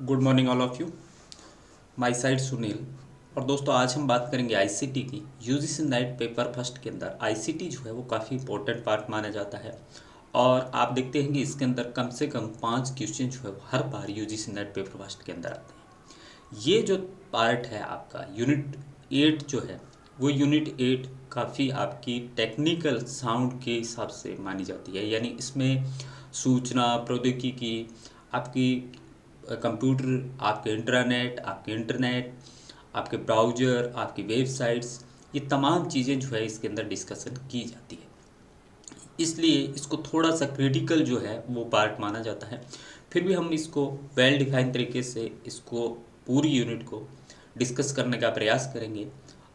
Good morning all of you. My side Sunil. और दोस्तों आज हम बात करेंगे आईसीटी की। यूजीसी नेट पेपर फर्स्ट के अंदर आईसीटी जो है वो काफ़ी इंपॉर्टेंट पार्ट माना जाता है। और आप देखते हैं कि इसके अंदर कम से कम 5 क्वेश्चन जो है वो हर बार यूजीसी नेट पेपर फर्स्ट के अंदर आते हैं। ये जो पार्ट है आपका यूनिट 8 जो है वो यूनिट 8 काफ़ी आपकी टेक्निकल साउंड के हिसाब से मानी जाती है। यानी इसमें सूचना प्रौद्योगिकी, आपकी कंप्यूटर, आपके इंटरनेट, आपके ब्राउज़र, आपकी वेबसाइट्स, ये तमाम चीज़ें जो है इसके अंदर डिस्कशन की जाती है। इसलिए इसको थोड़ा सा क्रिटिकल जो है वो पार्ट माना जाता है। फिर भी हम इसको वेल डिफाइन तरीके से इसको पूरी यूनिट को डिस्कस करने का प्रयास करेंगे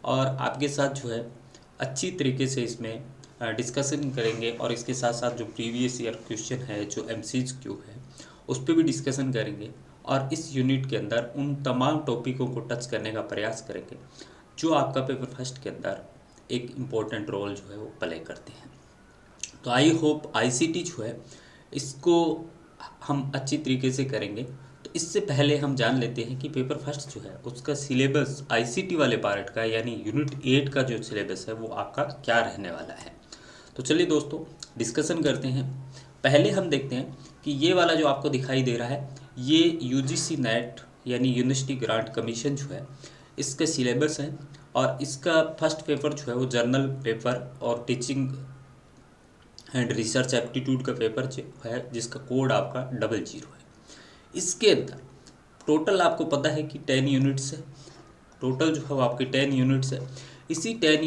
और आपके साथ जो है अच्छी तरीके से इसमें डिस्कशन करेंगे। और इसके साथ साथ जो प्रीवियस ईयर क्वेश्चन है, जो एमसीक्यू है, उस पर भी डिस्कशन करेंगे। और इस यूनिट के अंदर उन तमाम टॉपिकों को टच करने का प्रयास करेंगे जो आपका पेपर फर्स्ट के अंदर एक इम्पोर्टेंट रोल जो है वो प्ले करते हैं। तो आई होप आईसीटी जो है इसको हम अच्छी तरीके से करेंगे। तो इससे पहले हम जान लेते हैं कि पेपर फर्स्ट जो है उसका सिलेबस आईसीटी वाले पार्ट का यानी यूनिट 8 का जो सिलेबस है वो आपका क्या रहने वाला है। तो चलिए दोस्तों डिस्कशन करते हैं। पहले हम देखते हैं कि ये वाला जो आपको दिखाई दे रहा है ये यूजीसी नेट यानी यूनिवर्सिटी ग्रांट कमीशन जो है इसका सिलेबस है। और इसका फर्स्ट पेपर जो है वो जर्नल पेपर और टीचिंग एंड रिसर्च एप्टीट्यूड का पेपर है जिसका कोड आपका 00 है। इसके अंदर टोटल आपको पता है कि 10 यूनिट्स है। टोटल जो है वो आपकी 10 यूनिट्स है। इसी 10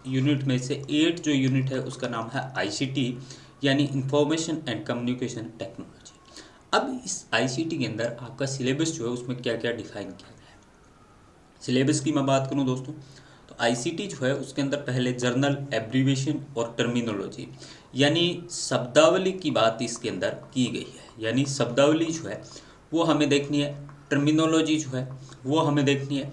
यूनिट में से 8 जो यूनिट है उसका नाम है आईसीटी यानी इंफॉर्मेशन एंड कम्युनिकेशन टेक्नोलॉजी। अब इस आईसीटी के अंदर आपका सिलेबस जो है उसमें क्या क्या डिफाइन किया गया है। सिलेबस की मैं बात करूं दोस्तों तो आईसीटी जो है उसके अंदर पहले जर्नल एब्रीविएशन और टर्मिनोलॉजी यानी शब्दावली की बात इसके अंदर की गई है। यानी शब्दावली जो है वो हमें देखनी है, टर्मिनोलॉजी जो है वो हमें देखनी है।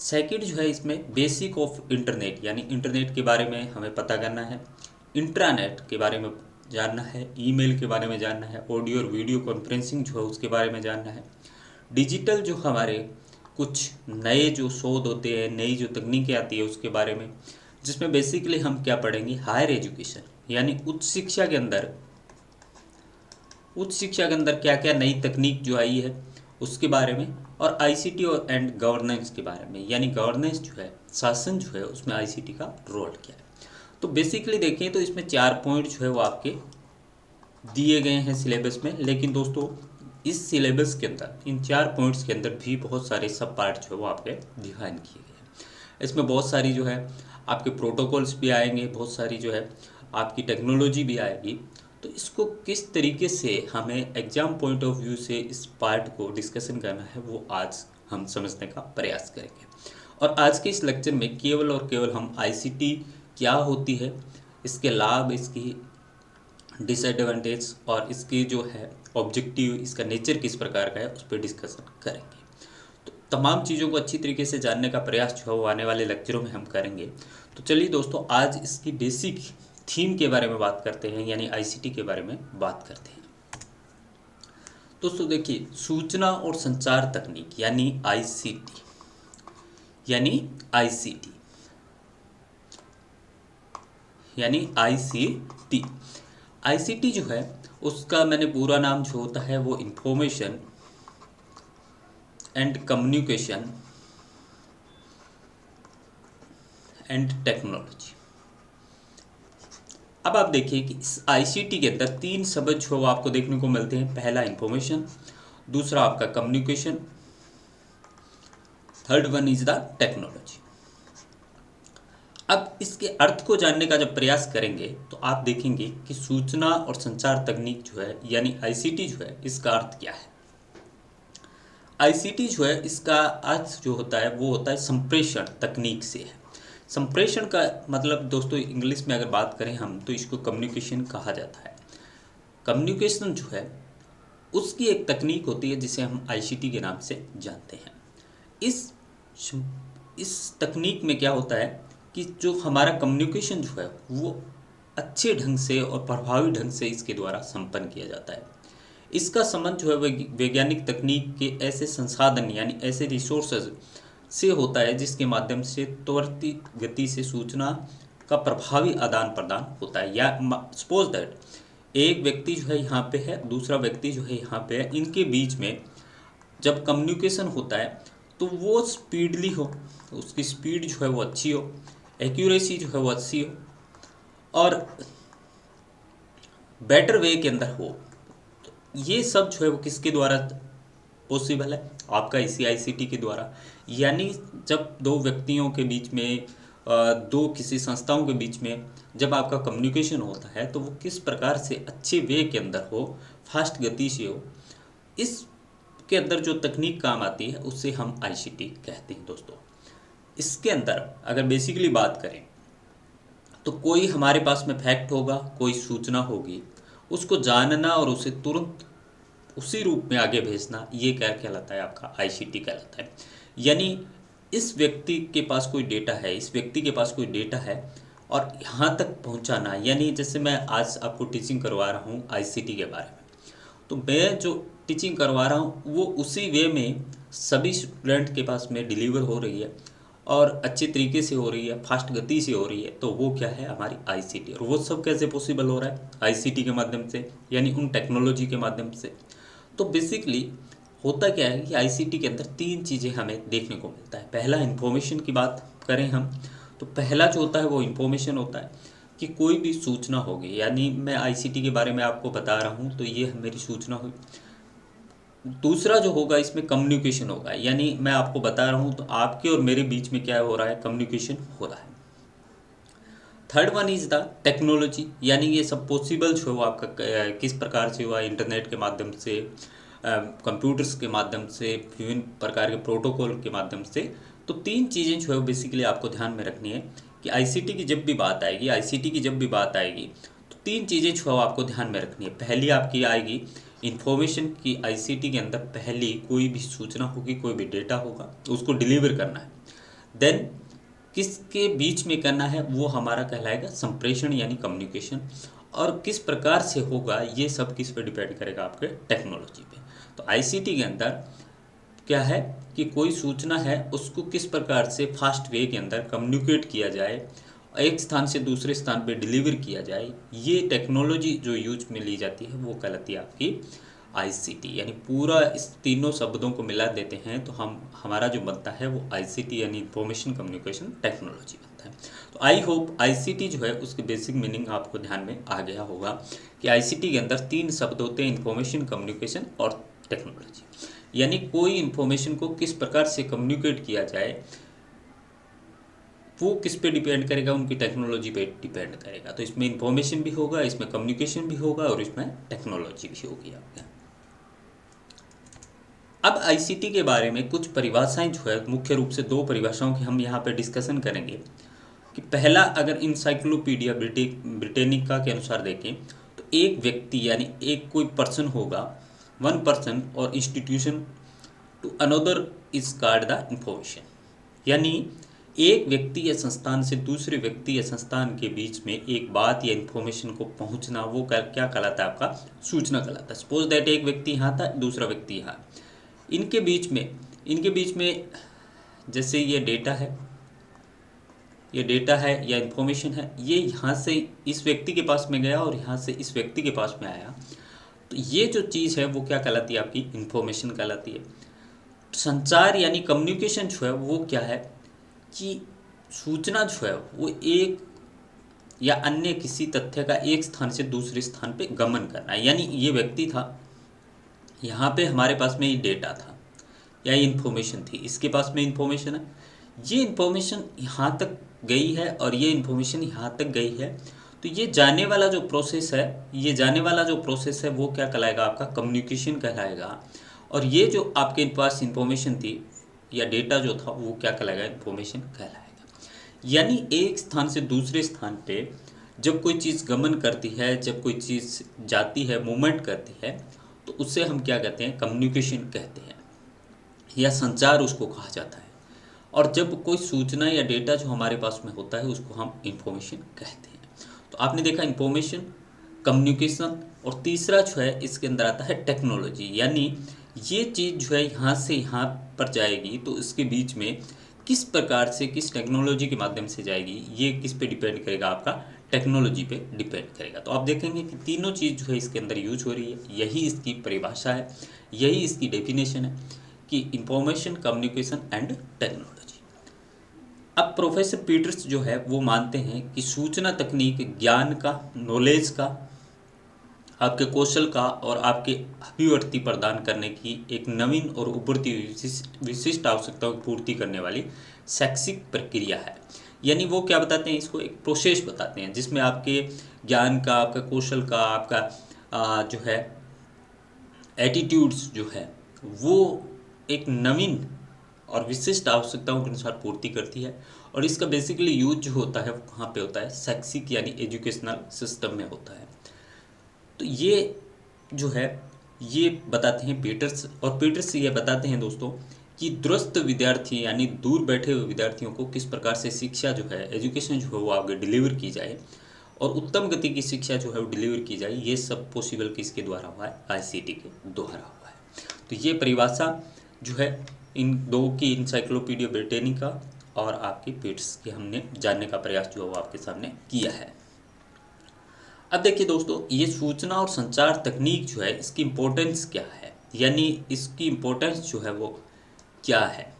सेकंड जो है इसमें बेसिक ऑफ इंटरनेट यानी इंटरनेट के बारे में हमें पता करना है, इंट्रानेट के बारे में जानना है, ईमेल के बारे में जानना है, ऑडियो और वीडियो कॉन्फ्रेंसिंग जो है उसके बारे में जानना है, डिजिटल जो हमारे कुछ नए जो शोध होते हैं, नई जो तकनीकें आती है उसके बारे में, जिसमें बेसिकली हम क्या पढ़ेंगे हायर एजुकेशन यानी उच्च शिक्षा के अंदर क्या क्या नई तकनीक जो आई है उसके बारे में, और आईसीटी और एंड गवर्नेंस के बारे में यानी गवर्नेंस जो है शासन जो है उसमें आईसीटी का रोल क्या है। तो बेसिकली देखें तो इसमें 4 पॉइंट जो है वो आपके दिए गए हैं सिलेबस में। लेकिन दोस्तों इस सिलेबस के अंदर इन 4 पॉइंट्स के अंदर भी बहुत सारे सब पार्ट जो है वो आपके डिफाइन किए गए हैं। इसमें बहुत सारी जो है आपके प्रोटोकॉल्स भी आएंगे, बहुत सारी जो है आपकी टेक्नोलॉजी भी आएगी। तो इसको किस तरीके से हमें एग्जाम पॉइंट ऑफ व्यू से इस पार्ट को डिस्कशन करना है वो आज हम समझने का प्रयास करेंगे। और आज के इस लेक्चर में केवल और केवल हम आईसीटी क्या होती है, इसके लाभ, इसकी डिसएडवांटेज और इसकी जो है ऑब्जेक्टिव, इसका नेचर किस प्रकार का है उस पर डिस्कशन करेंगे। तो तमाम चीज़ों को अच्छी तरीके से जानने का प्रयास जो है वो आने वाले लेक्चरों में हम करेंगे। तो चलिए दोस्तों आज इसकी बेसिक थीम के बारे में बात करते हैं यानी आईसीटी के बारे में बात करते हैं। दोस्तों देखिए सूचना और संचार तकनीक यानी आईसीटी यानी आईसीटी आईसीटी जो है उसका मैंने पूरा नाम जो होता है वो information and communication and technology. अब आप देखिए कि इस आईसीटी के अंदर 3 शब्द जो आपको देखने को मिलते हैं। पहला इंफॉर्मेशन, दूसरा आपका communication, third one is the technology. अब इसके अर्थ को जानने का जब प्रयास करेंगे तो आप देखेंगे कि सूचना और संचार तकनीक जो है यानी आईसीटी जो है इसका अर्थ क्या है। आईसीटी जो है इसका अर्थ जो होता है वो होता है संप्रेषण तकनीक से है। संप्रेषण का मतलब दोस्तों इंग्लिश में अगर बात करें हम तो इसको कम्युनिकेशन कहा जाता है। कम्युनिकेशन जो है उसकी एक तकनीक होती है जिसे हम आईसीटी के नाम से जानते हैं। इस तकनीक में क्या होता है कि जो हमारा कम्युनिकेशन जो है वो अच्छे ढंग से और प्रभावी ढंग से इसके द्वारा संपन्न किया जाता है। इसका संबंध जो है वैज्ञानिक तकनीक के ऐसे संसाधन यानी ऐसे रिसोर्सेज से होता है जिसके माध्यम से त्वरित गति से सूचना का प्रभावी आदान प्रदान होता है। या सपोज दैट एक व्यक्ति जो है यहाँ पे है, दूसरा व्यक्ति जो है यहाँ पे है, इनके बीच में जब कम्युनिकेशन होता है तो वो स्पीडली हो, उसकी स्पीड जो है वो अच्छी हो, एक्यूरेसी जो है वो अच्छी हो और बेटर वे के अंदर हो। तो ये सब जो है वो किसके द्वारा पॉसिबल है? आपका इसी आईसीटी के द्वारा। यानी जब दो व्यक्तियों के बीच में दो किसी संस्थाओं के बीच में जब आपका कम्युनिकेशन होता है तो वो किस प्रकार से अच्छे वे के अंदर हो, फास्ट गति से हो, इसके अंदर जो तकनीक काम आती है उससे हम आईसीटी कहते हैं दोस्तों। इसके अंदर अगर बेसिकली बात करें तो कोई हमारे पास में फैक्ट होगा, कोई सूचना होगी, उसको जानना और उसे तुरंत उसी रूप में आगे भेजना, ये क्या कहलाता है? आपका आईसीटी कहलाता है। यानी इस व्यक्ति के पास कोई डेटा है, इस व्यक्ति के पास कोई डेटा है और यहाँ तक पहुँचाना, यानी जैसे मैं आज आपको टीचिंग करवा रहा हूँ आईसीटी के बारे में, तो मैं जो टीचिंग करवा रहा हूँ वो उसी वे में सभी स्टूडेंट के पास में डिलीवर हो रही है और अच्छे तरीके से हो रही है, फास्ट गति से हो रही है, तो वो क्या है? हमारी आईसीटी। और वो सब कैसे पॉसिबल हो रहा है? आईसीटी के माध्यम से, यानी उन टेक्नोलॉजी के माध्यम से। तो बेसिकली होता क्या है कि आईसीटी के अंदर तीन चीज़ें हमें देखने को मिलता है। पहला, इन्फॉर्मेशन की बात करें हम तो पहला जो होता है वो इन्फॉर्मेशन होता है कि कोई भी सूचना होगी, यानी मैं आईसीटी के बारे में आपको बता रहा हूँ तो ये मेरी सूचना हुई। दूसरा जो होगा इसमें कम्युनिकेशन होगा, यानी मैं आपको बता रहा हूँ तो आपके और मेरे बीच में क्या हो रहा है? कम्युनिकेशन हो रहा है। Third one is the technology, यानी ये सब पॉसिबल जो है वो आपका किस प्रकार से हुआ? इंटरनेट के माध्यम से, कंप्यूटर्स के माध्यम से, विभिन्न प्रकार के प्रोटोकॉल के माध्यम से। तो तीन चीज़ें जो है वो बेसिकली आपको ध्यान में रखनी है कि आईसीटी की जब भी बात आएगी, आईसीटी की जब भी बात आएगी तो तीन चीज़ें जो है आपको ध्यान में रखनी है। पहली आपकी आएगी इन्फॉर्मेशन की। आईसीटी के अंदर पहली कोई भी सूचना होगी, कोई भी डेटा होगा, उसको डिलीवर करना है। देन किसके बीच में करना है? वो हमारा कहलाएगा संप्रेषण यानी कम्युनिकेशन। और किस प्रकार से होगा ये सब किस पे डिपेंड करेगा? आपके टेक्नोलॉजी पे। तो आईसीटी के अंदर क्या है कि कोई सूचना है उसको किस प्रकार से फास्ट वे के अंदर कम्युनिकेट किया जाए, एक स्थान से दूसरे स्थान पे डिलीवर किया जाए, ये टेक्नोलॉजी जो यूज में ली जाती है वो कहलाती है आपकी आईसीटी। यानी पूरा इस तीनों शब्दों को मिला देते हैं तो हमारा जो बनता है वो आईसीटी यानी इंफॉर्मेशन कम्युनिकेशन टेक्नोलॉजी बनता है। तो आई होप आईसीटी जो है उसके बेसिक मीनिंग आपको ध्यान में आ गया होगा कि आईसीटी के अंदर तीन शब्द होते हैं, इंफॉर्मेशन, कम्युनिकेशन और टेक्नोलॉजी। यानी कोई इंफॉर्मेशन को किस प्रकार से कम्युनिकेट किया जाए वो किस पे डिपेंड करेगा? उनकी टेक्नोलॉजी पे डिपेंड करेगा। तो इसमें इंफॉर्मेशन भी होगा, इसमें कम्युनिकेशन भी होगा और इसमें टेक्नोलॉजी भी होगी आपका। अब आईसीटी के बारे में कुछ परिभाषाएं जो है, मुख्य रूप से दो परिभाषाओं की हम यहाँ पे डिस्कशन करेंगे। कि पहला, अगर इंसाइक्लोपीडिया ब्रिटेनिका के अनुसार देखें तो एक व्यक्ति यानी एक कोई पर्सन होगा, वन पर्सन और institution to another is called the information. यानी एक व्यक्ति या संस्थान से दूसरे व्यक्ति या संस्थान के बीच में एक बात या इन्फॉर्मेशन को पहुंचना, वो क्या कहलाता है? आपका सूचना कहलाता है। सपोज दैट एक व्यक्ति यहाँ था, दूसरा व्यक्ति यहाँ, इनके बीच में जैसे ये डेटा है या इन्फॉर्मेशन है, ये यहाँ से इस व्यक्ति के पास में गया और यहाँ से इस व्यक्ति के पास में आया, तो ये जो चीज़ है वो क्या कहलाती है? आपकी इन्फॉर्मेशन कहलाती है। संचार यानी कम्युनिकेशन जो है वो क्या है कि सूचना जो है वो एक या अन्य किसी तथ्य का एक स्थान से दूसरे स्थान पे गमन करना है। यानी ये व्यक्ति था, यहाँ पे हमारे पास में ये डेटा था या ये इन्फॉर्मेशन थी, इसके पास में इन्फॉर्मेशन है, ये इन्फॉर्मेशन यहाँ तक गई है और ये इन्फॉर्मेशन यहाँ तक गई है, तो ये जाने वाला जो प्रोसेस है वो क्या कहलाएगा? आपका कम्युनिकेशन कहलाएगा। और ये जो आपके पास इन्फॉर्मेशन थी या डेटा जो था वो क्या कहलाएगा? इन्फॉर्मेशन कहलाएगा। यानी एक स्थान से दूसरे स्थान पे जब कोई चीज़ गमन करती है, जब कोई चीज़ जाती है, मूवमेंट करती है, तो उससे हम क्या कहते हैं? कम्युनिकेशन कहते हैं या संचार उसको कहा जाता है। और जब कोई सूचना या डेटा जो हमारे पास में होता है उसको हम इंफॉर्मेशन कहते हैं। तो आपने देखा इंफॉर्मेशन कम्युनिकेशन, और तीसरा जो है इसके अंदर आता है टेक्नोलॉजी। यानी ये चीज़ जो है यहाँ से यहाँ पर जाएगी तो इसके बीच में किस प्रकार से, किस टेक्नोलॉजी के माध्यम से जाएगी, ये किस पे डिपेंड करेगा, आपका टेक्नोलॉजी पे डिपेंड करेगा। तो आप देखेंगे कि तीनों चीज़ जो है इसके अंदर यूज हो रही है, यही इसकी परिभाषा है, यही इसकी डेफिनेशन है कि इंफॉर्मेशन, कम्युनिकेशन एंड टेक्नोलॉजी। अब प्रोफेसर पीटर्स जो है वो मानते हैं कि सूचना तकनीक ज्ञान का, नॉलेज का, आपके कौशल का और आपके अभिव्यक्ति प्रदान करने की एक नवीन और उभरती विशिष्ट आवश्यकताओं की पूर्ति करने वाली शैक्षिक प्रक्रिया है। यानी वो क्या बताते हैं, इसको एक प्रोसेस बताते हैं जिसमें आपके ज्ञान का, आपका कौशल का, आपका जो है एटीट्यूड्स जो है वो एक नवीन और विशिष्ट आवश्यकताओं के अनुसार पूर्ति करती है। और इसका बेसिकली यूज जो होता है वो कहाँ पे होता है, शैक्षिक यानी एजुकेशनल सिस्टम में होता है। तो ये जो है ये बताते हैं पीटर्स, और पीटर्स ये बताते हैं दोस्तों कि दूरस्थ विद्यार्थी यानी दूर बैठे हुए विद्यार्थियों को किस प्रकार से शिक्षा जो है, एजुकेशन जो है वो आगे डिलीवर की जाए और उत्तम गति की शिक्षा जो है वो डिलीवर की जाए। ये सब पॉसिबल किसके द्वारा हुआ है, आईसीटी के द्वारा हुआ है। तो ये परिभाषा जो है इन दो की, इंसाइक्लोपीडिया ब्रिटेनिका और आपकी पीटर्स की, हमने जानने का प्रयास जो है वो आपके सामने किया है। अब देखिए दोस्तों, ये सूचना और संचार तकनीक जो है इसकी इम्पोर्टेंस क्या है, यानी इसकी इम्पोर्टेंस जो है वो क्या है।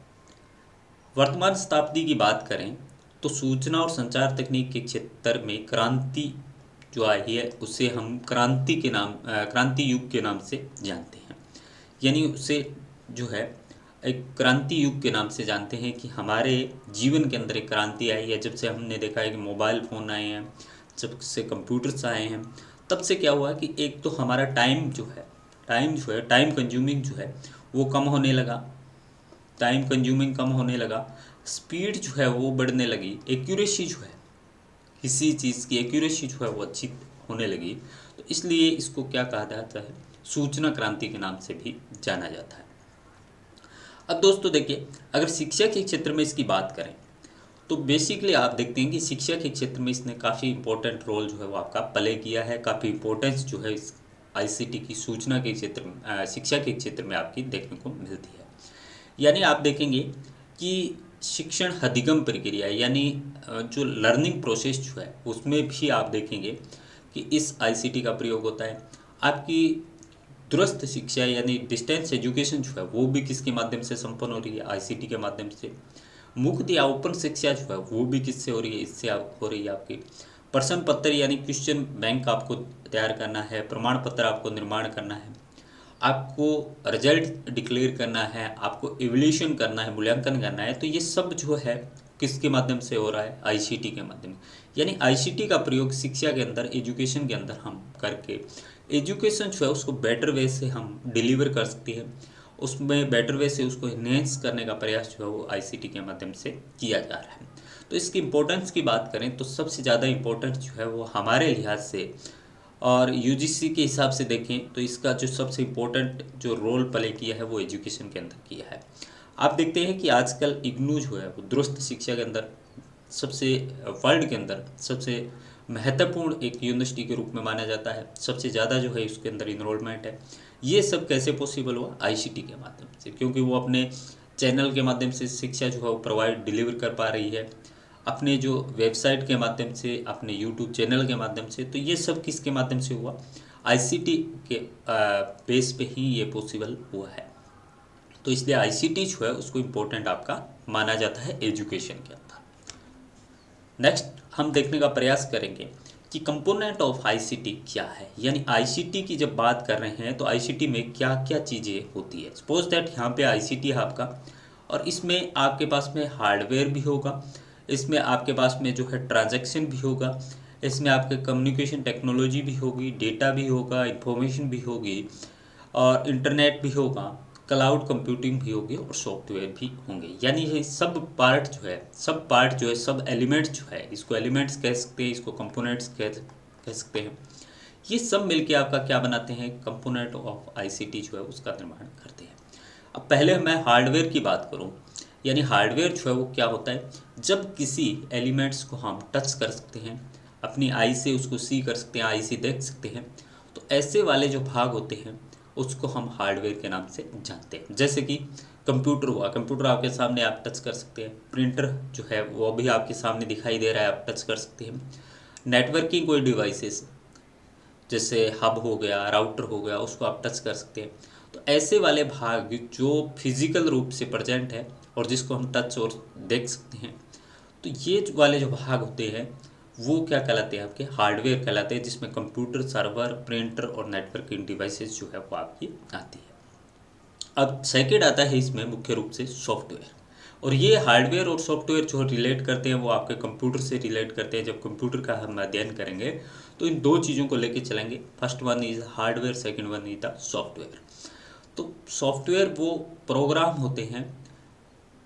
वर्तमान शताब्दी की बात करें तो सूचना और संचार तकनीक के क्षेत्र में क्रांति जो आई है उसे हम क्रांति युग के नाम से जानते हैं। यानी उसे जो है एक क्रांति युग के नाम से जानते हैं कि हमारे जीवन के अंदर एक क्रांति आई है। जब से हमने देखा है कि मोबाइल फ़ोन आए हैं, जब से कंप्यूटर्स आए हैं, तब से क्या हुआ कि एक तो हमारा टाइम कंज्यूमिंग जो है वो कम होने लगा, स्पीड जो है वो बढ़ने लगी, एक्यूरेसी जो है, किसी चीज़ की एक्यूरेसी जो है वो अच्छी होने लगी। तो इसलिए इसको क्या कहा जाता है, सूचना क्रांति के नाम से भी जाना जाता है। अब दोस्तों देखिए, अगर शिक्षा के क्षेत्र में इसकी बात करें तो बेसिकली आप देखते हैं कि शिक्षा के क्षेत्र में इसने काफ़ी इंपॉर्टेंट रोल जो है वो आपका प्ले किया है। काफ़ी इंपॉर्टेंस जो है इस आईसीटी की सूचना के क्षेत्र में, शिक्षा के क्षेत्र में आपकी देखने को मिलती है। यानी आप देखेंगे कि शिक्षण अधिगम प्रक्रिया यानी जो लर्निंग प्रोसेस जो है उसमें भी आप देखेंगे कि इस आईसीटी का प्रयोग होता है। आपकी दूरस्थ शिक्षा यानी डिस्टेंस एजुकेशन जो है वो भी किसके माध्यम से संपन्न हो रही है, आईसीटी के माध्यम से। मुक्त या ओपन शिक्षा जो है वो भी किससे हो रही है, इससे हो रही है आपकी। प्रश्न पत्र यानी क्वेश्चन बैंक आपको तैयार करना है, प्रमाण पत्र आपको निर्माण करना है, आपको रिजल्ट डिक्लेयर करना है, आपको इवैल्यूएशन करना है, मूल्यांकन करना है। तो ये सब जो है किसके माध्यम से हो रहा है, आईसीटी के माध्यम। यानी आईसीटी का प्रयोग शिक्षा के अंदर, एजुकेशन के अंदर हम करके एजुकेशन जो है उसको बेटर वे से हम डिलीवर कर सकते हैं, उसमें बेटर वे से उसको इन्हेंस करने का प्रयास जो है वो आईसीटी के माध्यम से किया जा रहा है। तो इसकी इम्पोर्टेंस की बात करें तो सबसे ज़्यादा इम्पोर्टेंस जो है वो हमारे लिहाज से और यूजीसी के हिसाब से देखें तो इसका जो सबसे इम्पोर्टेंट जो रोल प्ले किया है वो एजुकेशन के अंदर किया है। आप देखते हैं कि आजकल इग्नू जो है वो दूरस्थ शिक्षा के अंदर सबसे, वर्ल्ड के अंदर सबसे महत्वपूर्ण एक यूनिवर्सिटी के रूप में माना जाता है। सबसे ज़्यादा जो है उसके अंदर इनरोलमेंट है। ये सब कैसे पॉसिबल हुआ, आईसीटी के माध्यम से, क्योंकि वो अपने चैनल के माध्यम से शिक्षा जो है वो प्रोवाइड डिलीवर कर पा रही है, अपने जो वेबसाइट के माध्यम से, अपने यूट्यूब चैनल के माध्यम से। तो ये सब किसके माध्यम से हुआ, आईसीटी के बेस पे ही ये पॉसिबल हुआ है। तो इसलिए आईसीटी जो है उसको इम्पोर्टेंट आपका माना जाता है एजुकेशन के अंदर। नेक्स्ट हम देखने का प्रयास करेंगे कि कंपोनेंट ऑफ आईसीटी क्या है। यानी आईसीटी की जब बात कर रहे हैं तो आईसीटी में क्या क्या चीज़ें होती है। सपोज दैट यहाँ पे आईसीटी है आपका, और इसमें आपके पास में हार्डवेयर भी होगा, इसमें आपके पास में जो है ट्रांजैक्शन भी होगा, इसमें आपके कम्युनिकेशन टेक्नोलॉजी भी होगी, डेटा भी होगा, इंफॉर्मेशन भी होगी, और इंटरनेट भी होगा, क्लाउड कंप्यूटिंग भी होगी, और सॉफ्टवेयर भी होंगे। यानी ये सब पार्ट जो है, सब एलिमेंट्स जो है, इसको एलिमेंट्स कह सकते हैं, इसको कंपोनेंट्स कह सकते हैं। ये सब मिलके आपका क्या बनाते हैं, कंपोनेंट ऑफ आईसीटी जो है उसका निर्माण करते हैं। अब पहले मैं हार्डवेयर की बात करूं, यानी हार्डवेयर जो है वो क्या होता है, जब किसी एलिमेंट्स को हम टच कर सकते हैं, अपनी आई से उसको सी कर सकते हैं, आई से देख सकते हैं। तो ऐसे वाले जो भाग होते हैं उसको हम हार्डवेयर के नाम से जानते हैं। जैसे कि कंप्यूटर हुआ, कंप्यूटर आपके सामने आप टच कर सकते हैं। प्रिंटर जो है वो भी आपके सामने दिखाई दे रहा है, आप टच कर सकते हैं। नेटवर्किंग कोई डिवाइसेस जैसे हब हो गया, राउटर हो गया, उसको आप टच कर सकते हैं। तो ऐसे वाले भाग जो फिजिकल रूप से प्रेजेंट है और जिसको हम टच और देख सकते हैं, तो ये वाले जो भाग होते हैं वो क्या कहलाते हैं, आपके हार्डवेयर कहलाते हैं, जिसमें कंप्यूटर, सर्वर, प्रिंटर और नेटवर्किंग डिवाइसेस जो है वो आपकी आती है। अब सेकेंड आता है इसमें मुख्य रूप से सॉफ्टवेयर। और ये हार्डवेयर और सॉफ्टवेयर जो रिलेट करते हैं वो आपके कंप्यूटर से रिलेट करते हैं। जब कंप्यूटर का हम अध्ययन करेंगे तो इन दो चीज़ों को लेके चलेंगे। First one is hardware, second one is the software. तो सॉफ्टवेयर वो प्रोग्राम होते हैं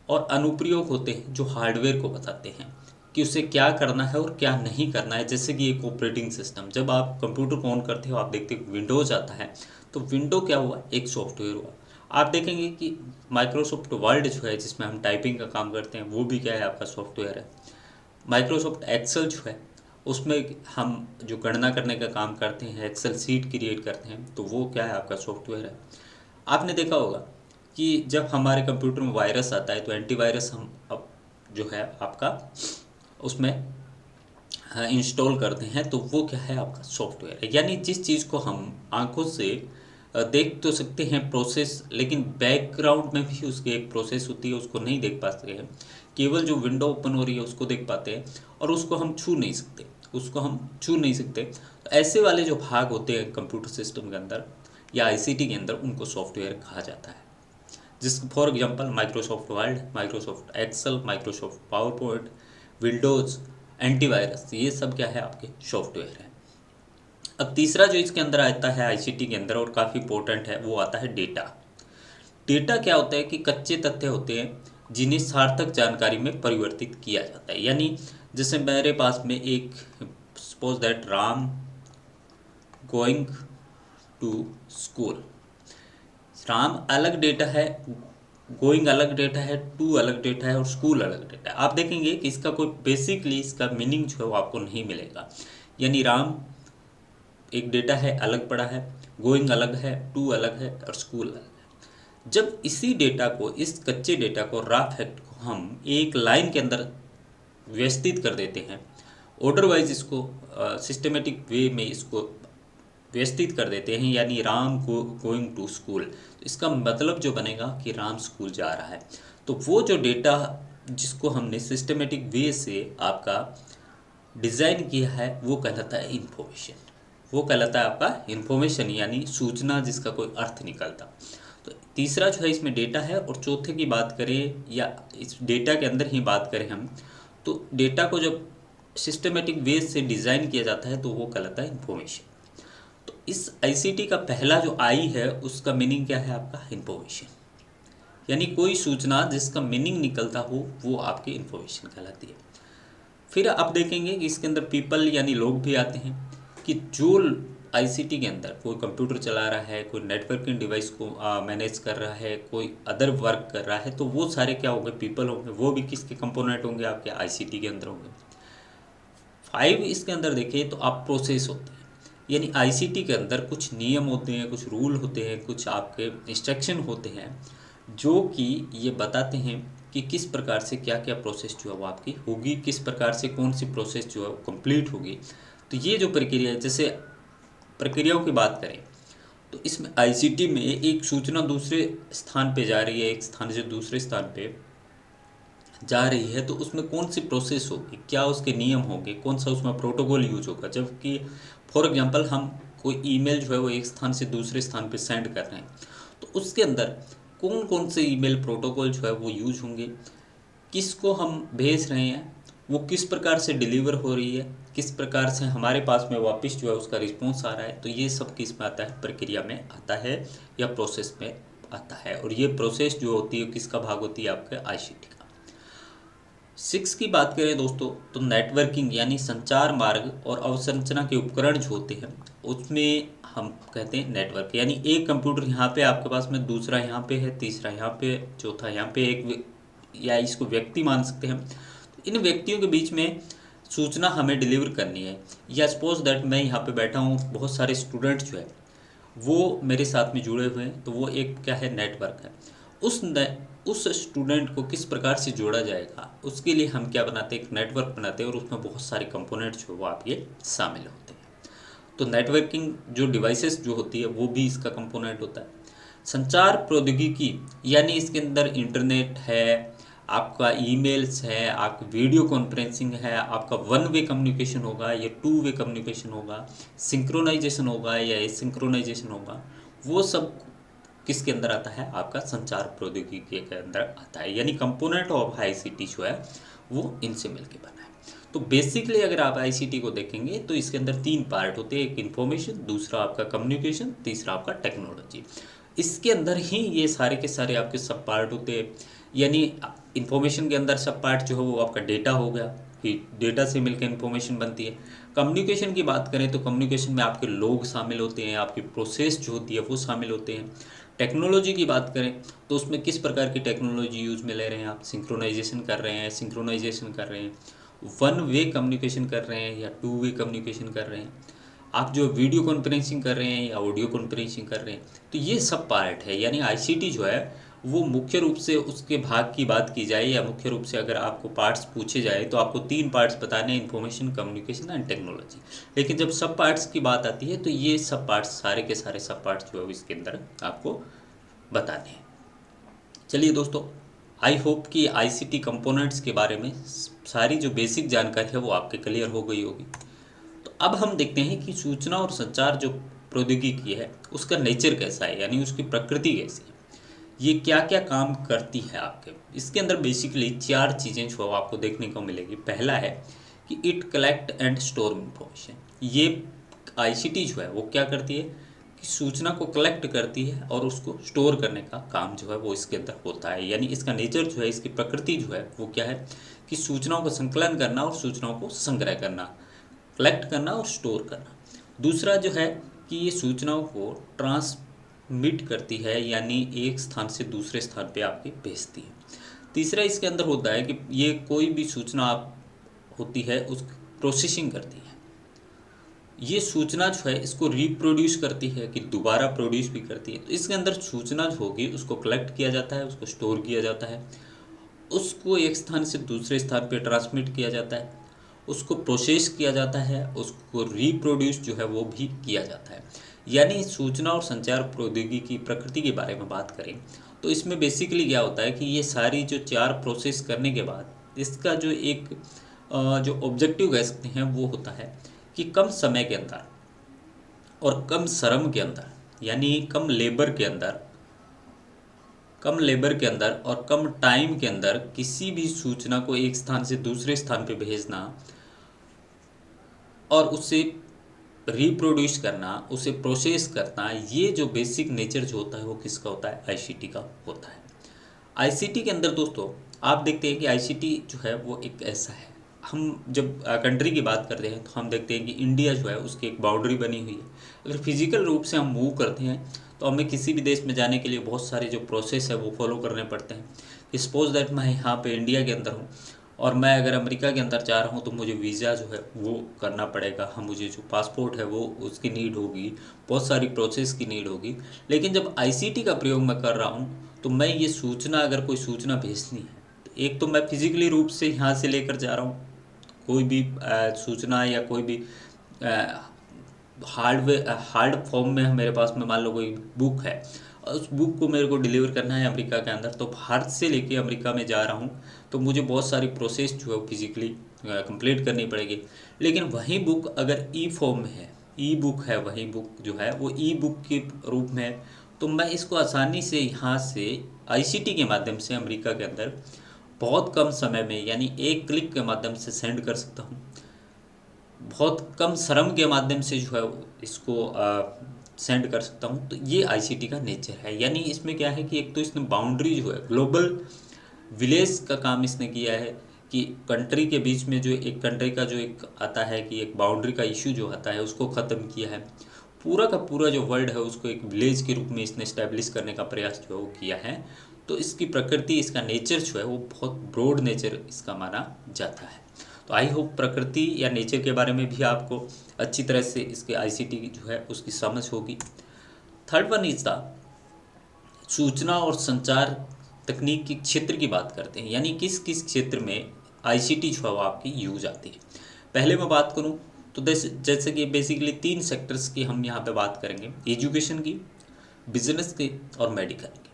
और अनुप्रयोग होते हैं जो हार्डवेयर को बताते हैं कि उसे क्या करना है और क्या नहीं करना है। जैसे कि एक ऑपरेटिंग सिस्टम, जब आप कंप्यूटर को ऑन करते हो आप देखते हो विंडोज आता है, तो विंडो क्या हुआ, एक सॉफ्टवेयर हुआ। आप देखेंगे कि माइक्रोसॉफ्ट वर्ड जो है जिसमें हम टाइपिंग का काम करते हैं वो भी क्या है, आपका सॉफ्टवेयर है। माइक्रोसॉफ्ट एक्सेल जो है उसमें हम जो गणना करने का काम करते हैं, एक्सेल सीट क्रिएट करते हैं, तो वो क्या है, आपका सॉफ्टवेयर है। आपने देखा होगा कि जब हमारे कंप्यूटर में वायरस आता है तो एंटीवायरस हम अब जो है आपका उसमें इंस्टॉल करते हैं, तो वो क्या है, आपका सॉफ्टवेयर है। यानी जिस चीज़ को हम आंखों से देख तो सकते हैं प्रोसेस, लेकिन बैकग्राउंड में भी उसकी एक प्रोसेस होती है, उसको नहीं देख पाते हैं। केवल जो विंडो ओपन हो रही है उसको देख पाते हैं और उसको हम छू नहीं सकते, उसको हम छू नहीं सकते। तो ऐसे वाले जो भाग होते हैं कंप्यूटर सिस्टम के अंदर या आईसीटी के अंदर, उनको सॉफ्टवेयर कहा जाता है। जिस for example Microsoft Word, Microsoft Excel, Microsoft PowerPoint, Windows, antivirus, ये सब क्या है, आपके सॉफ्टवेयर है। अब तीसरा जो इसके अंदर आता है आईसीटी के अंदर और काफ़ी इंपॉर्टेंट है, वो आता है डेटा। डेटा क्या होता है कि कच्चे तथ्य होते हैं जिन्हें सार्थक जानकारी में परिवर्तित किया जाता है। यानी जैसे मेरे पास में एक suppose that Ram going to school, Ram अलग डेटा है, गोइंग अलग डेटा है, टू अलग डेटा है और स्कूल अलग डेटा है। आप देखेंगे कि इसका कोई बेसिकली इसका मीनिंग जो है वो आपको नहीं मिलेगा। यानी राम एक डेटा है, अलग पड़ा है, गोइंग अलग है, टू अलग है और स्कूल अलग है। जब इसी डेटा को, इस कच्चे डेटा को, रॉ फैक्ट को हम एक लाइन के अंदर व्यवस्थित कर देते हैं, ऑर्डर वाइज इसको सिस्टमेटिक वे में इसको व्यवस्थित कर देते हैं, यानी राम गोइंग टू स्कूल, तो इसका मतलब जो बनेगा कि राम स्कूल जा रहा है। तो वो जो डेटा जिसको हमने सिस्टमेटिक वे से आपका डिज़ाइन किया है वो कहलाता है इन्फॉर्मेशन। वो कहलाता है आपका इन्फॉर्मेशन, यानी सूचना जिसका कोई अर्थ निकलता। तो तीसरा जो है इसमें डेटा है। और चौथे की बात करें या इस डेटा के अंदर ही बात करें हम, तो डेटा को जब सिस्टमेटिक वे से डिज़ाइन किया जाता है तो वो कहलाता है इन्फॉर्मेशन। तो इस आईसीटी का पहला जो आई है उसका मीनिंग क्या है, आपका इन्फॉर्मेशन। यानी कोई सूचना जिसका मीनिंग निकलता हो वो आपकी इन्फॉर्मेशन कहलाती है। फिर आप देखेंगे कि इसके अंदर पीपल यानी लोग भी आते हैं, कि जो आईसीटी के अंदर कोई कंप्यूटर चला रहा है, कोई नेटवर्किंग डिवाइस को मैनेज कर रहा है, कोई अदर वर्क कर रहा है, तो वो सारे क्या होंगे, पीपल होंगे। वो भी किसके कंपोनेंट होंगे, आपके आईसीटी के अंदर होंगे। 5 इसके अंदर देखिए तो आप प्रोसेस होते हैं। यानी आईसीटी के अंदर कुछ नियम होते हैं, कुछ रूल होते हैं, कुछ आपके इंस्ट्रक्शन होते हैं जो कि ये बताते हैं कि किस प्रकार से क्या क्या प्रोसेस जो है वो आपकी होगी, किस प्रकार से कौन सी प्रोसेस जो है वो कंप्लीट होगी। तो ये जो प्रक्रिया है, जैसे प्रक्रियाओं की बात करें तो इसमें आईसीटी में एक सूचना दूसरे स्थान पे जा रही है, एक स्थान से दूसरे स्थान पे जा रही है, तो उसमें कौन सी प्रोसेस होगी, क्या उसके नियम होंगे, कौन सा उसमें प्रोटोकॉल यूज होगा। जबकि फॉर एग्जांपल हम कोई ईमेल जो है वो एक स्थान से दूसरे स्थान पे सेंड कर रहे हैं, तो उसके अंदर कौन कौन से ईमेल प्रोटोकॉल जो है वो यूज होंगे, किसको हम भेज रहे हैं, वो किस प्रकार से डिलीवर हो रही है, किस प्रकार से हमारे पास में वापस जो है उसका रिस्पॉन्स आ रहा है। तो ये सब किस में आता है, प्रक्रिया में आता है या प्रोसेस में आता है। और ये प्रोसेस जो होती है किसका भाग होती है, आपके आईसीटी का। 6 की बात करें दोस्तों तो नेटवर्किंग यानी संचार मार्ग और अवसंरचना के उपकरण जो होते हैं उसमें हम कहते हैं नेटवर्क। यानी एक कंप्यूटर यहाँ पे आपके पास में, दूसरा यहाँ पे है, तीसरा यहाँ पे, चौथा यहाँ पे, एक या इसको व्यक्ति मान सकते हैं। तो इन व्यक्तियों के बीच में सूचना हमें डिलीवर करनी है, या सपोज दैट मैं यहाँ पे बैठा हूँ, बहुत सारे स्टूडेंट जो है वो मेरे साथ में जुड़े हुए हैं, तो वो एक क्या है, नेटवर्क है। उस स्टूडेंट को किस प्रकार से जोड़ा जाएगा, उसके लिए हम क्या बनाते हैं, एक नेटवर्क बनाते हैं, और उसमें बहुत सारे कंपोनेंट्स जो है वो आपके शामिल होते हैं। तो नेटवर्किंग जो डिवाइसेस जो होती है वो भी इसका कंपोनेंट होता है। संचार प्रौद्योगिकी यानी इसके अंदर इंटरनेट है, आपका ईमेल्स है, आपकी वीडियो कॉन्फ्रेंसिंग है, आपका वन वे कम्युनिकेशन होगा या टू वे कम्युनिकेशन होगा, सिंक्रोनाइजेशन होगा या एसिंक्रोनाइजेशन होगा, वो सब किसके अंदर आता है, आपका संचार प्रौद्योगिकी के अंदर आता है। यानी कंपोनेंट ऑफ आईसीटी जो है वो इनसे मिलकर बना है। तो बेसिकली अगर आप आईसीटी को देखेंगे तो इसके अंदर तीन पार्ट होते हैं, एक इन्फॉर्मेशन, दूसरा आपका कम्युनिकेशन, तीसरा आपका टेक्नोलॉजी। इसके अंदर ही ये सारे के सारे आपके सब पार्ट होते हैं। यानी इन्फॉर्मेशन के अंदर सब पार्ट जो है वो आपका डेटा हो गया, कि डेटा से मिलकर इन्फॉर्मेशन बनती है। कम्युनिकेशन की बात करें तो कम्युनिकेशन में आपके लोग शामिल होते हैं, आपकी प्रोसेस जो होती है वो शामिल होते हैं। टेक्नोलॉजी की बात करें तो उसमें किस प्रकार की टेक्नोलॉजी यूज़ में ले रहे हैं, आप सिंक्रोनाइजेशन कर रहे हैं, सिंक्रोनाइजेशन कर रहे हैं, वन वे कम्युनिकेशन कर रहे हैं या टू वे कम्युनिकेशन कर रहे हैं, आप जो वीडियो कॉन्फ्रेंसिंग कर रहे हैं या ऑडियो कॉन्फ्रेंसिंग कर रहे हैं। तो ये सब पार्ट है। यानी आईसीटी जो है वो मुख्य रूप से उसके भाग की बात की जाए या मुख्य रूप से अगर आपको पार्ट्स पूछे जाए तो आपको तीन पार्ट्स बताने हैं, इन्फॉर्मेशन, कम्युनिकेशन एंड टेक्नोलॉजी। लेकिन जब सब पार्ट्स की बात आती है तो ये सब पार्ट्स, सारे के सारे सब पार्ट्स जो है इसके अंदर आपको बताने हैं। चलिए दोस्तों, आई होप कि आईसीटी कंपोनेंट्स के बारे में सारी जो बेसिक जानकारी है वो आपके क्लियर हो गई होगी। तो अब हम देखते हैं कि सूचना और संचार जो प्रौद्योगिकी है उसका नेचर कैसा है, यानी उसकी प्रकृति कैसी है, ये क्या क्या काम करती है आपके। इसके अंदर बेसिकली चार चीज़ें जो आपको देखने को मिलेगी। पहला है कि it collect and store information. ये आईसीटी जो है वो क्या करती है कि सूचना को कलेक्ट करती है और उसको स्टोर करने का काम जो है वो इसके अंदर होता है। यानी इसका नेचर जो है, इसकी प्रकृति जो है वो क्या है कि सूचनाओं का संकलन करना और सूचनाओं को संग्रह करना, कलेक्ट करना और स्टोर करना। दूसरा जो है कि ये सूचनाओं को ट्रांसमिट करती है, यानी एक स्थान से दूसरे स्थान पे आपके भेजती है। तीसरा इसके अंदर होता है कि ये कोई भी सूचना आप होती है उस प्रोसेसिंग करती है। ये सूचना जो है इसको रिप्रोड्यूस करती है, कि दोबारा प्रोड्यूस भी करती है। तो इसके अंदर सूचना जो होगी उसको कलेक्ट किया जाता है, उसको स्टोर किया जाता है, उसको एक स्थान से दूसरे स्थान पे ट्रांसमिट किया जाता है, उसको प्रोसेस किया जाता है, उसको रिप्रोड्यूस जो है वो भी किया जाता है। यानी सूचना और संचार प्रौद्योगिकी की प्रकृति के बारे में बात करें तो इसमें बेसिकली क्या होता है कि ये सारी जो चार प्रोसेस करने के बाद इसका जो एक जो ऑब्जेक्टिव कह सकते हैं वो होता है कि कम समय के अंदर और कम श्रम के अंदर, यानी कम लेबर के अंदर और कम टाइम के अंदर किसी भी सूचना को एक स्थान से दूसरे स्थान पे भेजना और उसे रिप्रोड्यूस करना, उसे प्रोसेस करना, ये जो बेसिक नेचर जो होता है वो किसका होता है, आईसीटी का होता है। आईसीटी के अंदर दोस्तों आप देखते हैं कि आईसीटी जो है वो एक ऐसा है, हम जब कंट्री की बात करते हैं तो हम देखते हैं कि इंडिया जो है उसकी एक बाउंड्री बनी हुई है। अगर फिजिकल रूप से हम मूव करते हैं तो हमें किसी भी देश में जाने के लिए बहुत सारे जो प्रोसेस है वो फॉलो करने पड़ते हैं। कि सपोज दैट मैं यहाँ पे इंडिया के अंदर हूँ और मैं अगर अमेरिका के अंदर जा रहा हूँ तो मुझे वीज़ा जो है वो करना पड़ेगा, हाँ मुझे जो पासपोर्ट है वो उसकी नीड होगी, बहुत सारी प्रोसेस की नीड होगी। लेकिन जब आईसीटी का प्रयोग मैं कर रहा हूँ तो मैं ये सूचना, अगर कोई सूचना भेजनी है तो एक तो मैं फिजिकली रूप से यहाँ से लेकर जा रहा हूँ, कोई भी सूचना या कोई भी हार्ड फॉर्म में मेरे पास में मान लो कोई बुक है और उस बुक को मेरे को डिलीवर करना है अमेरिका के अंदर, तो भारत से लेके अमेरिका में जा रहा हूँ तो मुझे बहुत सारी प्रोसेस जो है फिजिकली कंप्लीट करनी पड़ेगी। लेकिन वही बुक अगर ई फॉर्म में है, ई बुक है, वही बुक जो है वो ई बुक के रूप में है, तो मैं इसको आसानी से यहाँ से आईसीटी के माध्यम से अमेरिका के अंदर बहुत कम समय में, यानी एक क्लिक के माध्यम से सेंड कर सकता हूँ। बहुत कम श्रम के माध्यम से जो है इसको सेंड कर सकता हूँ। तो ये आईसीटी का नेचर है। यानी इसमें क्या है कि एक तो इसने बाउंड्री जो है, ग्लोबल विलेज का काम इसने किया है, कि कंट्री के बीच में जो एक कंट्री का जो एक आता है कि एक बाउंड्री का इशू जो आता है उसको ख़त्म किया है। पूरा का पूरा जो वर्ल्ड है उसको एक विलेज के रूप में इसने इस्टेब्लिश करने का प्रयास जो है वो किया है। तो इसकी प्रकृति, इसका नेचर जो है वो बहुत ब्रॉड नेचर इसका माना जाता है। तो आई होप प्रकृति या नेचर के बारे में भी आपको अच्छी तरह से इसके आईसीटी की जो है उसकी समझ होगी। थर्ड वन इज द सूचना और संचार तकनीक के क्षेत्र की बात करते हैं, यानी किस किस क्षेत्र में आईसीटी जो है वो आपकी यूज आती है। पहले मैं बात करूं तो जैसे कि बेसिकली 3 सेक्टर्स की हम यहाँ पे बात करेंगे, एजुकेशन की, बिजनेस की और मेडिकल की।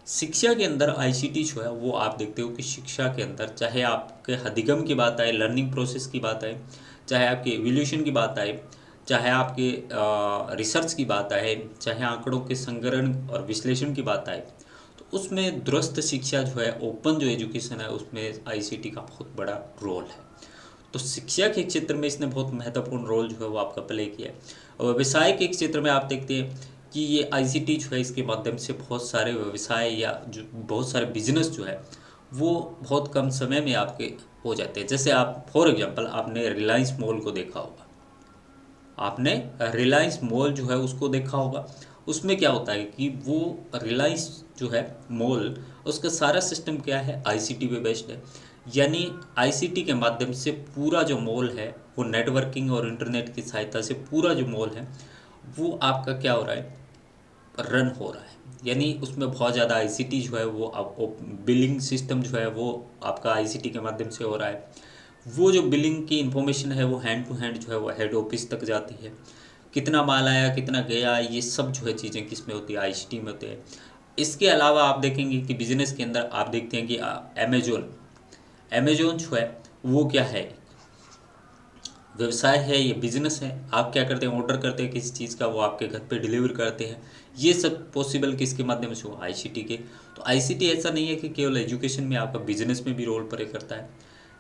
शिक्षा के अंदर आईसीटी जो है वो आप देखते हो कि शिक्षा के अंदर चाहे आपके अधिगम की बात आए, लर्निंग प्रोसेस की बात आए, चाहे आपके एवोल्यूशन की बात आए, चाहे आपके रिसर्च की बात आए, चाहे आंकड़ों के संग्रहण और विश्लेषण की बात आए, तो उसमें दूरस्थ शिक्षा जो है, ओपन जो एजुकेशन है, उसमें आईसीटी का बहुत बड़ा रोल है। तो शिक्षा के क्षेत्र में इसने बहुत महत्वपूर्ण रोल जो है वो आपका प्ले किया है। और व्यवसाय के क्षेत्र में आप देखते हैं कि ये आईसीटी जो है इसके माध्यम से बहुत सारे व्यवसाय या जो बहुत सारे बिजनेस जो है वो बहुत कम समय में आपके हो जाते हैं। जैसे आप फॉर एग्जांपल आपने रिलायंस मॉल को देखा होगा, आपने रिलायंस मॉल जो है उसको देखा होगा। उसमें क्या होता है कि वो रिलायंस जो है मॉल, उसका सारा सिस्टम क्या है, आईसीटी पे बेस्ड है। यानी आईसीटी के माध्यम से पूरा जो मॉल है वो नेटवर्किंग और इंटरनेट की सहायता से पूरा जो मॉल है वो आपका क्या हो रहा है, रन हो रहा है। यानी उसमें बहुत ज़्यादा आईसीटी जो है वो आपको बिलिंग सिस्टम जो है वो आपका आईसीटी के माध्यम से हो रहा है। वो जो बिलिंग की इंफॉर्मेशन है वो हैंड टू हैंड जो है वो हेड ऑफिस तक जाती है। कितना माल आया, कितना गया, ये सब जो है चीज़ें किस में होती है, आईसीटी में होती है। इसके अलावा आप देखेंगे कि बिजनेस के अंदर आप देखते हैं कि अमेजोन अमेजोन जो है वो क्या है, व्यवसाय है, ये बिजनेस है। आप क्या करते हैं, ऑर्डर करते हैं किसी चीज़ का, वो आपके घर पे डिलीवर करते हैं। ये सब पॉसिबल किसके माध्यम से हो, आईसीटी के। तो आईसीटी ऐसा नहीं है कि केवल एजुकेशन में, आपका बिजनेस में भी रोल प्ले करता है।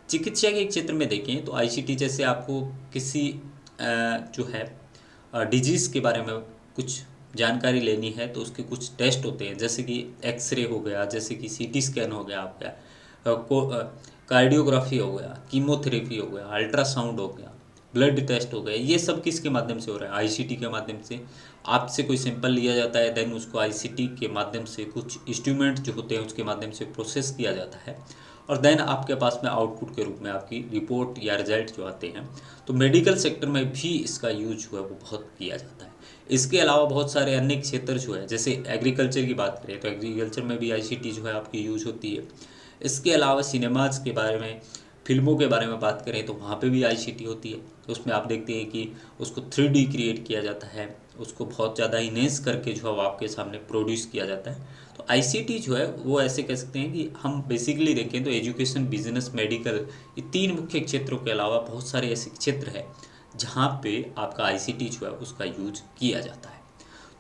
चिकित्सा के क्षेत्र में देखें तो आईसीटी जैसे आपको किसी जो है डिजीज़ के बारे में कुछ जानकारी लेनी है तो उसके कुछ टेस्ट होते हैं, जैसे कि एक्सरे हो गया, जैसे कि सीटी स्कैन हो गया आपका, कार्डियोग्राफी हो गया, कीमोथेरेपी हो गया, अल्ट्रासाउंड हो गया, ब्लड टेस्ट हो गया। ये सब किसके माध्यम से हो रहा है, आईसीटी के माध्यम से। आपसे कोई सैंपल लिया जाता है, देन उसको आईसीटी के माध्यम से कुछ इंस्ट्रूमेंट जो होते हैं उसके माध्यम से प्रोसेस किया जाता है, और देन आपके पास में आउटपुट के रूप में आपकी रिपोर्ट या रिजल्ट जो आते हैं। तो मेडिकल सेक्टर में भी इसका यूज जो है वो बहुत किया जाता है। इसके अलावा बहुत सारे अन्य क्षेत्र जो है, जैसे एग्रीकल्चर की बात करें तो एग्रीकल्चर में भी आईसीटी जो है आपकी यूज होती है। इसके अलावा सिनेमाज के बारे में, फिल्मों के बारे में बात करें तो वहाँ पे भी आईसीटी होती है। तो उसमें आप देखते हैं कि उसको 3D क्रिएट किया जाता है, उसको बहुत ज़्यादा इनेंस करके जो है वो आपके सामने प्रोड्यूस किया जाता है। तो आईसीटी जो है वो ऐसे कह सकते हैं कि हम बेसिकली देखें तो एजुकेशन, बिजनेस, मेडिकल, ये 3 मुख्य क्षेत्रों के अलावा बहुत सारे ऐसे क्षेत्र हैं जहाँ पे आपका आईसीटी जो है उसका यूज किया जाता है।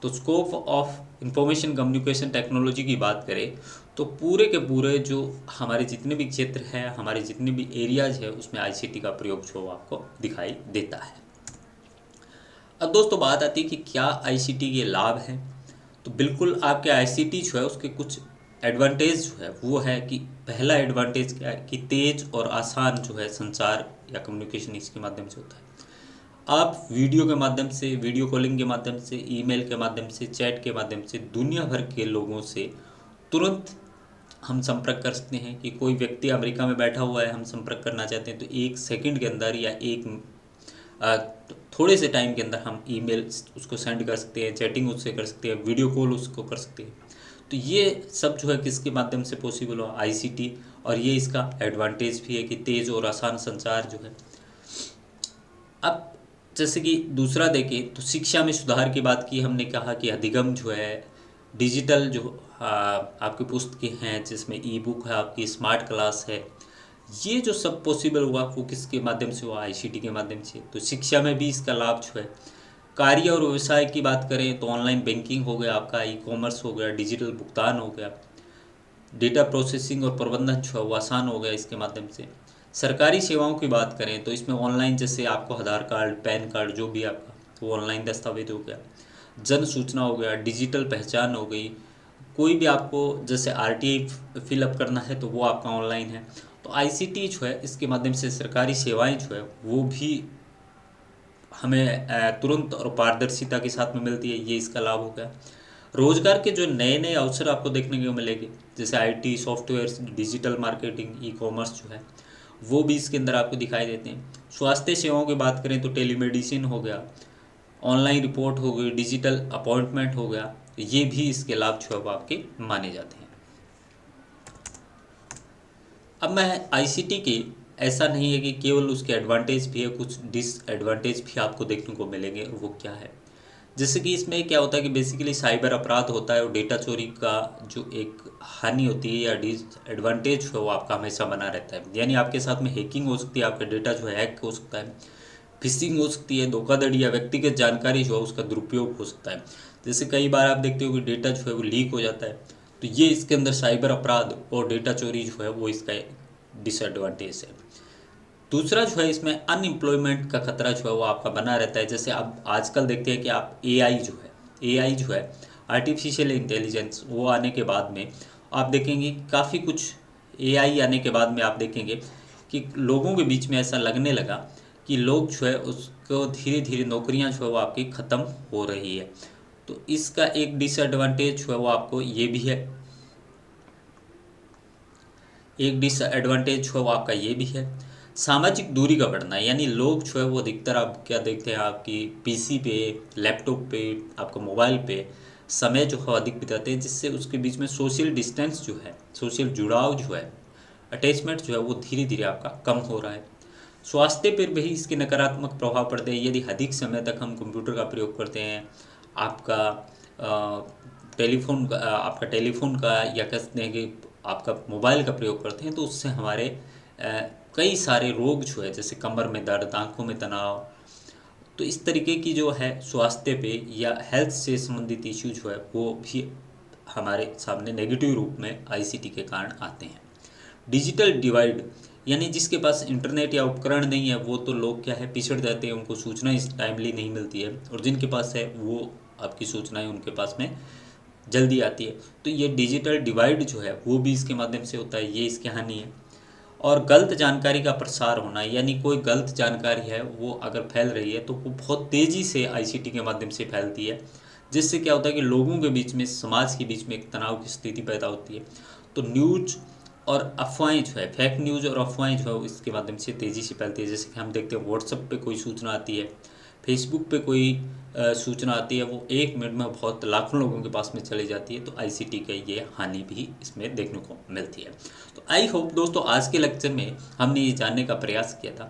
तो scope of information communication technology की बात करें तो पूरे के पूरे जो हमारे जितने भी क्षेत्र हैं, हमारे जितने भी एरियाज है, उसमें आईसीटी का प्रयोग जो आपको दिखाई देता है। अब दोस्तों बात आती है कि क्या आईसीटी के लाभ हैं। तो बिल्कुल आपके आईसीटी जो है उसके कुछ एडवांटेज जो है वो है कि पहला एडवांटेज क्या है कि तेज और आसान जो है संचार या कम्युनिकेशन इसके माध्यम से होता है। आप वीडियो के माध्यम से, वीडियो कॉलिंग के माध्यम से, ईमेल के माध्यम से, चैट के माध्यम से दुनिया भर के लोगों से तुरंत हम संपर्क कर सकते हैं। कि कोई व्यक्ति अमेरिका में बैठा हुआ है, हम संपर्क करना चाहते हैं तो 1 सेकंड के अंदर या थोड़े से टाइम के अंदर हम ईमेल उसको सेंड कर सकते हैं, चैटिंग उससे कर सकते हैं, वीडियो कॉल उसको कर सकते हैं। तो ये सब जो है किसके माध्यम से पॉसिबल हो, आईसीटी। और ये इसका एडवांटेज भी है कि तेज़ और आसान संचार जो है। अब जैसे कि दूसरा देखें तो शिक्षा में सुधार की बात की, हमने कहा कि अधिगम जो है, डिजिटल जो आपकी पुस्तकें हैं, जिसमें ई बुक है, आपकी स्मार्ट क्लास है, ये जो सब पॉसिबल हुआ वो किसके माध्यम से हुआ, आईसीटी के माध्यम से। तो शिक्षा में भी इसका लाभ जो है। कार्य और व्यवसाय की बात करें तो ऑनलाइन बैंकिंग हो गया आपका, ई कॉमर्स हो गया, डिजिटल भुगतान हो गया, डेटा प्रोसेसिंग और प्रबंधन जो है वो आसान हो गया इसके माध्यम से। सरकारी सेवाओं की बात करें तो इसमें ऑनलाइन, जैसे आपको आधार कार्ड, पैन कार्ड जो भी आपका, वो ऑनलाइन दस्तावेज हो गया, जन सूचना हो गया, डिजिटल पहचान हो गई, कोई भी आपको जैसे आरटीआई फिलअप करना है तो वो आपका ऑनलाइन है। तो आईसीटी जो है इसके माध्यम से सरकारी सेवाएं जो है वो भी हमें तुरंत और पारदर्शिता के साथ में मिलती है, ये इसका लाभ हो गया। रोजगार के जो नए नए अवसर आपको देखने को मिलेंगे, जैसे IT, software, digital marketing, e commerce जो है वो भी इसके अंदर आपको दिखाई देते हैं। स्वास्थ्य सेवाओं की बात करें तो टेलीमेडिसिन हो गया, ऑनलाइन रिपोर्ट हो गई, डिजिटल अपॉइंटमेंट हो गया, ये भी इसके लाभ जो है वो आपके माने जाते हैं। अब मैं आईसीटी की ऐसा नहीं है कि केवल उसके एडवांटेज भी है, कुछ डिसएडवांटेज भी आपको देखने को मिलेंगे। वो क्या है, जैसे कि इसमें क्या होता है कि बेसिकली साइबर अपराध होता है और डेटा चोरी का जो एक हानि होती है या डिसएडवांटेज है वो आपका हमेशा बना रहता है। यानी आपके साथ में हैकिंग हो सकती है, आपका डेटा जो है हैक हो सकता है, फिशिंग हो सकती है, धोखाधड़ी या व्यक्तिगत जानकारी जो है उसका दुरुपयोग हो सकता है। जैसे कई बार आप देखते हो कि डेटा जो है वो लीक हो जाता है, तो ये इसके अंदर साइबर अपराध और डेटा चोरी जो है वो इसका डिसएडवांटेज है। दूसरा जो है इसमें अनएम्प्लॉयमेंट का खतरा जो है वो आपका बना रहता है। जैसे आप आजकल देखते हैं कि आप एआई जो है आर्टिफिशियल इंटेलिजेंस, वो आने के बाद में आप देखेंगे काफ़ी कुछ एआई आने के बाद में आप देखेंगे कि लोगों के बीच में ऐसा लगने लगा कि लोग जो है उसको धीरे धीरे नौकरियां जो है वो आपकी ख़त्म हो रही है। तो इसका एक डिसएडवांटेज जो है वो आपको ये भी है, एक डिसएडवांटेज जो है वो आपका ये भी है। सामाजिक दूरी का बढ़ना, यानी लोग जो है वो अधिकतर आप क्या देखते हैं आपकी पीसी पे, लैपटॉप पे, आपका मोबाइल पे समय जो है अधिक बिताते हैं, जिससे उसके बीच में सोशल डिस्टेंस जो है, सोशल जुड़ाव जो है, अटैचमेंट जो है वो धीरे धीरे आपका कम हो रहा है। स्वास्थ्य पर भी इसके नकारात्मक प्रभाव पड़ते हैं। यदि अधिक समय तक हम कंप्यूटर का प्रयोग करते हैं, आपका आपका टेलीफोन का या कहते हैं कि आपका मोबाइल का प्रयोग करते हैं, तो उससे हमारे कई सारे रोग जो है, जैसे कमर में दर्द, आंखों में तनाव, तो इस तरीके की जो है स्वास्थ्य पे या हेल्थ से संबंधित इश्यू जो है वो भी हमारे सामने नेगेटिव रूप में आईसीटी के कारण आते हैं। डिजिटल डिवाइड, यानी जिसके पास इंटरनेट या उपकरण नहीं है वो तो लोग क्या है पिछड़ जाते हैं, उनको सूचना इस टाइमली नहीं मिलती है, और जिनके पास है वो आपकी सूचनाएं उनके पास में जल्दी आती है। तो ये डिजिटल डिवाइड जो है वो भी इसके माध्यम से होता है, ये इसकी हानि है। और गलत जानकारी का प्रसार होना, यानी कोई गलत जानकारी है वो अगर फैल रही है तो वो बहुत तेज़ी से आईसीटी के माध्यम से फैलती है, जिससे क्या होता है कि लोगों के बीच में, समाज के बीच में एक तनाव की स्थिति पैदा होती है। तो न्यूज और अफवाहें जो है, फेक न्यूज़ और अफवाहें जो है इसके माध्यम से तेज़ी से फैलती है। जैसे कि हम देखते हैं व्हाट्सएप पे कोई सूचना आती है, फेसबुक पे कोई सूचना आती है, वो 1 मिनट में बहुत लाखों लोगों के पास में चली जाती है। तो आईसीटी का ये हानि भी इसमें देखने को मिलती है। तो आई होप दोस्तों आज के लेक्चर में हमने ये जानने का प्रयास किया था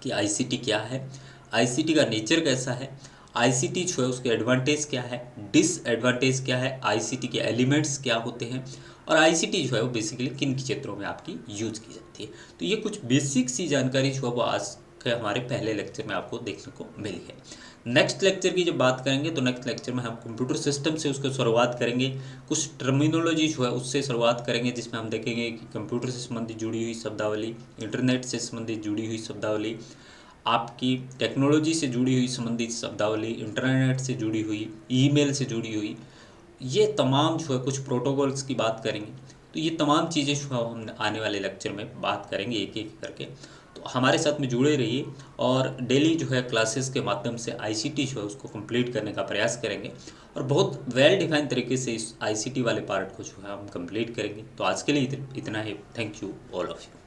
कि आईसीटी क्या है, आईसीटी का नेचर कैसा है, आईसीटी जो है उसके एडवांटेज क्या है, डिसएडवांटेज क्या है, आईसीटी के एलिमेंट्स क्या होते हैं, और आईसीटी जो है वो बेसिकली किन क्षेत्रों में आपकी यूज की जाती है। तो ये कुछ बेसिक सी जानकारी जो है वो आज के हमारे पहले लेक्चर में आपको देखने को मिली है। नेक्स्ट लेक्चर की जब बात करेंगे तो नेक्स्ट लेक्चर में हम कंप्यूटर सिस्टम से उसको शुरुआत करेंगे, कुछ टर्मिनोलॉजी जो है उससे शुरुआत करेंगे, जिसमें हम देखेंगे कि कंप्यूटर से संबंधित जुड़ी हुई शब्दावली, इंटरनेट से संबंधित जुड़ी हुई शब्दावली, आपकी टेक्नोलॉजी से जुड़ी हुई संबंधित शब्दावली, इंटरनेट से जुड़ी हुई, ईमेल से जुड़ी हुई, ये तमाम जो है कुछ प्रोटोकॉल्स की बात करेंगे। तो ये तमाम चीज़ें जो है हम आने वाले लेक्चर में बात करेंगे एक एक करके। तो हमारे साथ में जुड़े रहिए और डेली जो है क्लासेस के माध्यम से आईसीटी जो है उसको कंप्लीट करने का प्रयास करेंगे, और बहुत वेल डिफाइंड तरीके से इस आईसीटी वाले पार्ट को जो है हम कंप्लीट करेंगे। तो आज के लिए इतना ही। Thank you all of you.